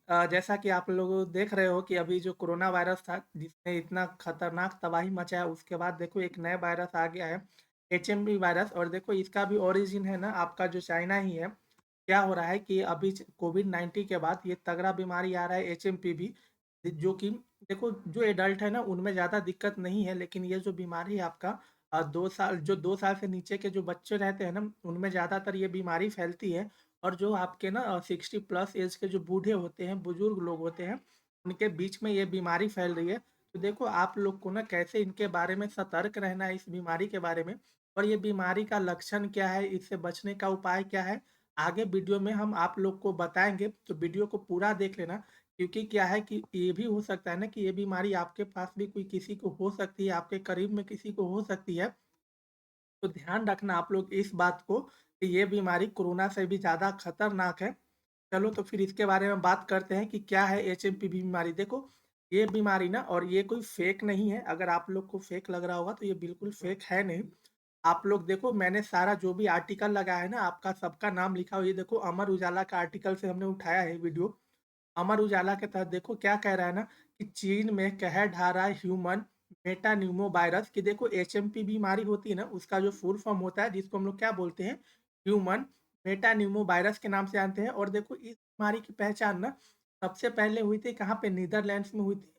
जैसा कि आप लोग देख रहे हो कि अभी जो कोरोना वायरस था जिसने इतना खतरनाक तबाही मचाया, उसके बाद देखो एक नया वायरस आ गया है, एचएमवी वायरस। और देखो इसका भी ओरिजिन है ना आपका जो चाइना ही है। क्या हो रहा है कि अभी कोविड-19 के बाद ये तगड़ा बीमारी आ रहा है एचएमपीवी, जो कि देखो जो एडल्ट है ना उनमें ज़्यादा दिक्कत नहीं है, लेकिन ये जो बीमारी है आपका 2 साल से नीचे के जो बच्चे रहते हैं ना उनमें ज़्यादातर ये बीमारी फैलती है। और जो आपके ना 60 प्लस एज के जो बूढ़े होते हैं, बुजुर्ग लोग होते हैं, उनके बीच में ये बीमारी फैल रही है। तो देखो आप लोग को ना कैसे इनके बारे में सतर्क रहना है, इस बीमारी के बारे में, और ये बीमारी का लक्षण क्या है, इससे बचने का उपाय क्या है, आगे वीडियो में हम आप लोग को बताएँगे। तो वीडियो को पूरा देख लेना, क्योंकि क्या है कि ये भी हो सकता है ना कि ये बीमारी आपके पास भी कोई किसी को हो सकती है, आपके करीब में किसी को हो सकती है। तो ध्यान रखना आप लोग इस बात को कि ये बीमारी कोरोना से भी ज़्यादा खतरनाक है। चलो तो फिर इसके बारे में बात करते हैं कि क्या है एचएमपीवी बीमारी। देखो, ये बीमारी ना, और ये कोई फेक नहीं है, अगर आप लोग को फेक लग रहा होगा तो ये बिल्कुल फेक है नहीं। आप लोग देखो, मैंने सारा जो भी आर्टिकल लगाया है ना, आपका सबका नाम लिखा हुआ है। ये देखो अमर उजाला का आर्टिकल से हमने उठाया है वीडियो। अमर उजाला के तहत देखो क्या कह रहा है ना कि चीन में कहर ढा रहा है ह्यूमन मेटान्यूमो वायरस। कि देखो एचएमपी बीमारी होती है ना, उसका जो फुल फॉर्म होता है जिसको हम लोग क्या बोलते हैं, ह्यूमन मेटान्यूमो वायरस के नाम से जानते हैं। और देखो इस बीमारी की पहचान ना सबसे पहले हुई थी कहाँ पे, नीदरलैंड्स में हुई थी।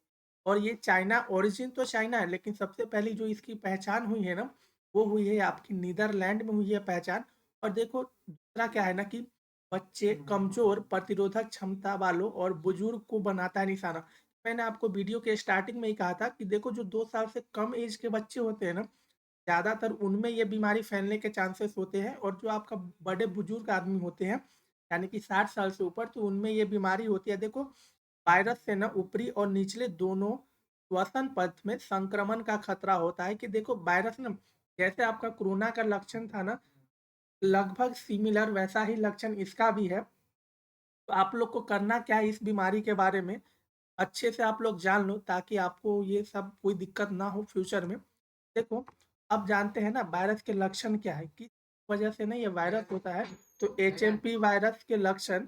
और ये चाइना, ओरिजिन तो चाइना है, लेकिन सबसे पहली जो इसकी पहचान हुई है ना, वो हुई है आपकी नीदरलैंड में हुई है पहचान। और देखो दूसरा क्या है ना कि बच्चे, कमज़ोर प्रतिरोधक क्षमता वालों और बुजुर्ग को बनाता है निशाना। मैंने आपको वीडियो के स्टार्टिंग में ही कहा था कि देखो जो 2 साल से कम एज के बच्चे होते हैं ना, ज़्यादातर उनमें ये बीमारी फैलने के चांसेस होते हैं। और जो आपका बड़े बुजुर्ग आदमी होते हैं, यानी कि 60 साल से ऊपर, तो उनमें ये बीमारी होती है। देखो वायरस से ना ऊपरी और निचले दोनों श्वसन पथ में संक्रमण का खतरा होता है। कि देखो वायरस ना, जैसे आपका कोरोना का लक्षण था ना, लगभग सिमिलर वैसा ही लक्षण इसका भी है। तो आप लोग को करना क्या है इस बीमारी के बारे में, अच्छे से आप लोग जान लो ताकि आपको ये सब कोई दिक्कत ना हो फ्यूचर में। देखो, अब जानते हैं ना वायरस के लक्षण क्या है, किस वजह से ना ये वायरस होता है। तो एचएमपी वायरस के लक्षण,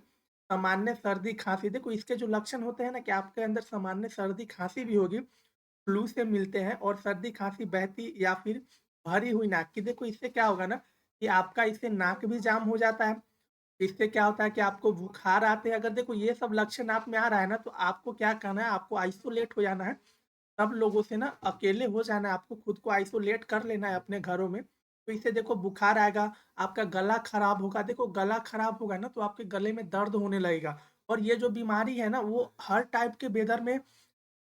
सामान्य सर्दी खांसी। देखो इसके जो लक्षण होते हैं ना कि आपके अंदर सामान्य सर्दी खांसी भी होगी, फ्लू से मिलते हैं, और सर्दी खांसी, बहती या फिर भरी हुई नाक की। देखो इससे क्या होगा ना कि आपका इससे नाक भी जाम हो जाता है। इससे क्या होता है कि आपको बुखार आते हैं। अगर देखो ये सब लक्षण आप में आ रहा है ना, तो आपको क्या करना है, आपको आइसोलेट हो जाना है। सब लोगों से ना अकेले हो जाना है, आपको खुद को आइसोलेट कर लेना है अपने घरों में। तो इससे देखो बुखार आएगा, आपका गला खराब होगा। देखो गला खराब होगा ना तो आपके गले में दर्द होने लगेगा। और ये जो बीमारी है ना वो हर टाइप के वेदर में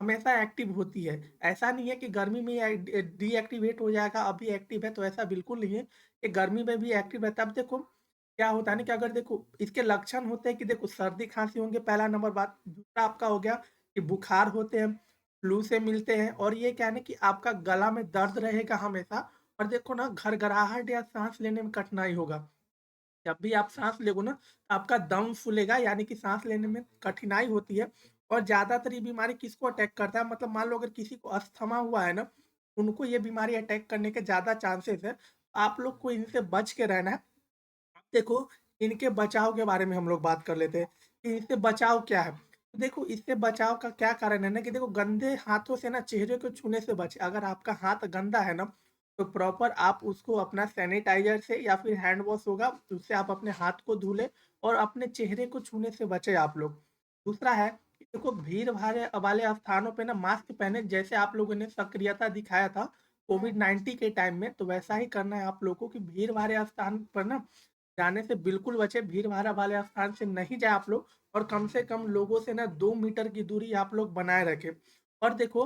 हमेशा एक्टिव होती है। ऐसा नहीं है कि गर्मी में ये डीएक्टिवेट हो जाएगा, अभी एक्टिव है, तो ऐसा बिल्कुल नहीं है। ये गर्मी में भी एक्टिव है। तब देखो क्या होता है ना कि अगर देखो इसके लक्षण होते हैं कि देखो सर्दी खांसी होंगे, पहला नंबर बात। दूसरा आपका हो गया कि बुखार होते हैं, फ्लू से मिलते हैं, और ये क्या है ना कि आपका गला में दर्द रहेगा हमेशा। और देखो ना घरघराहट या सांस लेने में कठिनाई होगा। जब भी आप साँस लोगे ना, तो आपका दम फूलेगा, यानी कि साँस लेने में कठिनाई होती है। और ज़्यादातर ये बीमारी किसको अटैक करता है, मतलब मान लो अगर किसी को अस्थमा हुआ है ना, उनको ये बीमारी अटैक करने के ज़्यादा चांसेस है। आप लोग को इनसे बच के रहना है। अब देखो इनके बचाव के बारे में हम लोग बात कर लेते हैं कि इससे बचाव क्या है। तो देखो इससे बचाव का क्या कारण है ना कि देखो गंदे हाथों से ना चेहरे को छूने से बचें। अगर आपका हाथ गंदा है ना, तो प्रॉपर आप उसको अपना सैनिटाइज़र से या फिर हैंड वॉश होगा, उससे आप अपने हाथ को धुले और अपने चेहरे को छूने से बचें आप लोग। दूसरा है कि देखो भीड़-भाड़ वाले स्थानों पे ना मास्क पहने, जैसे आप लोगों ने सक्रियता दिखाया था कोविड-19 के टाइम में, तो वैसा ही करना है आप लोगों को कि भीड़-भाड़ स्थान पर ना जाने से बिल्कुल बचें। भीड़-भाड़ वाले स्थान से नहीं जाएँ आप लोग, और कम से कम लोगों से ना 2 मीटर की दूरी आप लोग बनाए रखें। और देखो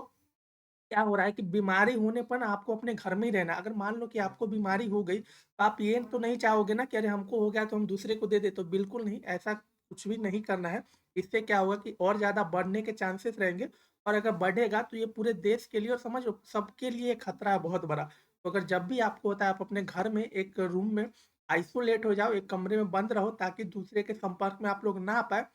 क्या हो रहा है कि बीमारी होने पर ना आपको अपने घर में ही रहना है। अगर मान लो कि आपको बीमारी हो गई, तो आप ये तो नहीं चाहोगे ना कि अरे हमको हो गया तो हम दूसरे को दे दें, तो बिल्कुल नहीं, ऐसा कुछ भी नहीं करना है। इससे क्या होगा कि और ज़्यादा बढ़ने के चांसेस रहेंगे, और अगर बढ़ेगा तो ये पूरे देश के लिए और समझो सबके लिए खतरा है बहुत बड़ा। तो अगर जब भी आपको होता है आप अपने घर में एक रूम में आइसोलेट हो जाओ, एक कमरे में बंद रहो ताकि दूसरे के संपर्क में आप लोग ना आ पाएँ।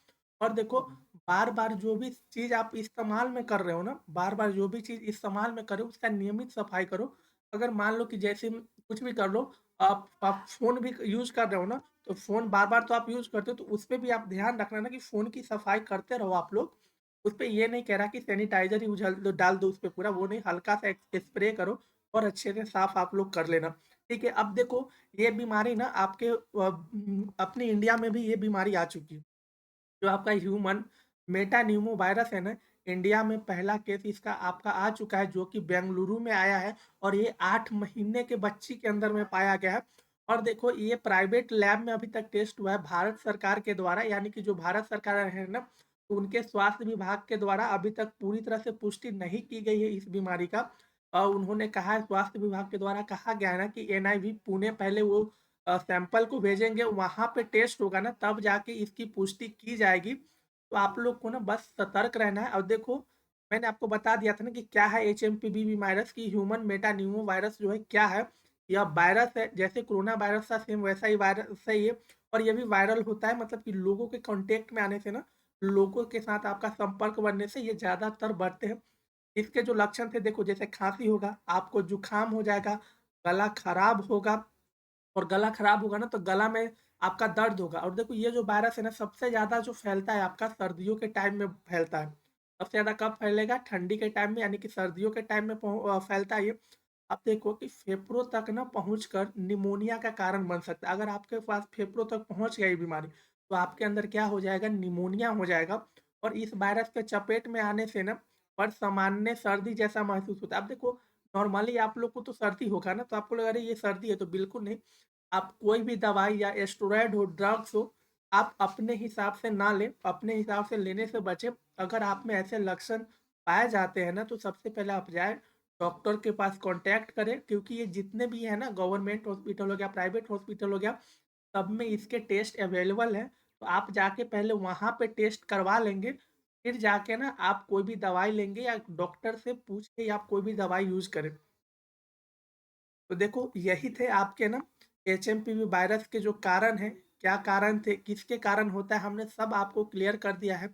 और देखो बार-बार जो भी चीज़ आप इस्तेमाल में कर रहे हो ना, बार-बार जो भी चीज़ इस्तेमाल में कर रहे हो, उसका नियमित सफाई करो। अगर मान लो कि जैसे कुछ भी कर लो, आप फ़ोन भी यूज़ कर रहे हो ना, तो फ़ोन बार-बार तो आप यूज़ करते हो, तो उसपे भी आप ध्यान रखना ना कि फ़ोन की सफाई करते रहो आप लोग। उसपे ये नहीं कह रहा कि सैनिटाइज़र ही उछल दो डाल दो उसपे पूरा, वो नहीं, हल्का-सा एक स्प्रे करो और अच्छे से साफ आप लोग कर लेना। ठीक है? अब देखो ये बीमारी ना आपके अपने इंडिया में भी ये बीमारी आ चुकी है। जो आपका ह्यूमन मेटान्यूमो वायरस है ना, इंडिया में पहला केस इसका आपका आ चुका है, जो कि बेंगलुरु में आया है और ये 8 महीने के बच्ची के अंदर में पाया गया है। और देखो ये प्राइवेट लैब में अभी तक टेस्ट हुआ है भारत सरकार के द्वारा, यानी कि जो भारत सरकार है ना, तो उनके स्वास्थ्य विभाग के द्वारा अभी तक पूरी तरह से पुष्टि नहीं की गई है इस बीमारी का। उन्होंने कहा है, स्वास्थ्य विभाग के द्वारा कहा गया है ना कि एनआईवी पुणे पहले वो सैंपल को भेजेंगे, वहाँ पे टेस्ट होगा ना, तब जाके इसकी पुष्टि की जाएगी। तो आप लोग को ना बस सतर्क रहना है। और देखो मैंने आपको बता दिया था ना कि क्या है एचएमपीवी वायरस, की ह्यूमन मेटान्यूमो वायरस जो है क्या है। यह वायरस है, जैसे कोरोना वायरस था सेम वैसा ही वायरस है ये। और ये भी वायरल होता है, मतलब कि लोगों के कांटेक्ट में आने से ना, लोगों के साथ आपका संपर्क बनने से ये ज़्यादातर बढ़ते हैं। इसके जो लक्षण थे देखो, जैसे खाँसी होगा, आपको जुकाम हो जाएगा, गला खराब होगा। और गला खराब होगा ना, तो गला में आपका दर्द होगा। और देखो ये जो वायरस है ना, सबसे ज़्यादा जो फैलता है आपका सर्दियों के टाइम में फैलता है। सबसे ज़्यादा कब फैलेगा? ठंडी के टाइम में, यानी कि सर्दियों के टाइम में फैलता है ये। अब देखो कि फेफड़ों तक ना पहुँचकर निमोनिया का कारण बन सकता है। अगर आपके पास फेफड़ों तक पहुँच गई बीमारी, तो आपके अंदर क्या हो जाएगा? निमोनिया हो जाएगा। और इस वायरस के चपेट में आने से ना, पर सामान्य सर्दी जैसा महसूस होता है। अब देखो नॉर्मली आप लोग को तो सर्दी होगा ना, तो आपको लगा अरे ये सर्दी है, तो बिल्कुल नहीं। आप कोई भी दवाई या स्टेरॉइड हो, ड्रग्स हो, आप अपने हिसाब से ना लें, अपने हिसाब से लेने से बचें। अगर आप में ऐसे लक्षण पाए जाते हैं ना, तो सबसे पहले आप जाएँ डॉक्टर के पास कॉन्टैक्ट करें, क्योंकि ये जितने भी हैं ना, गवर्नमेंट हॉस्पिटल हो गया, प्राइवेट हॉस्पिटल हो गया, सब में इसके टेस्ट अवेलेबल हैं। तो आप जाके पहले वहाँ पे टेस्ट करवा लेंगे, फिर जाके ना आप कोई भी दवाई लेंगे या डॉक्टर से पूछ के आप कोई भी दवाई यूज़ करें। तो देखो यही थे आपके ना एचएमपीवी वायरस के जो कारण हैं, क्या कारण थे, किसके कारण होता है, हमने सब आपको क्लियर कर दिया है।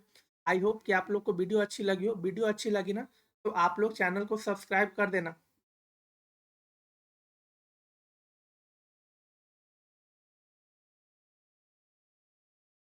आई होप कि आप लोग को वीडियो अच्छी लगी हो। वीडियो अच्छी लगी ना, तो आप लोग चैनल को सब्सक्राइब कर देना।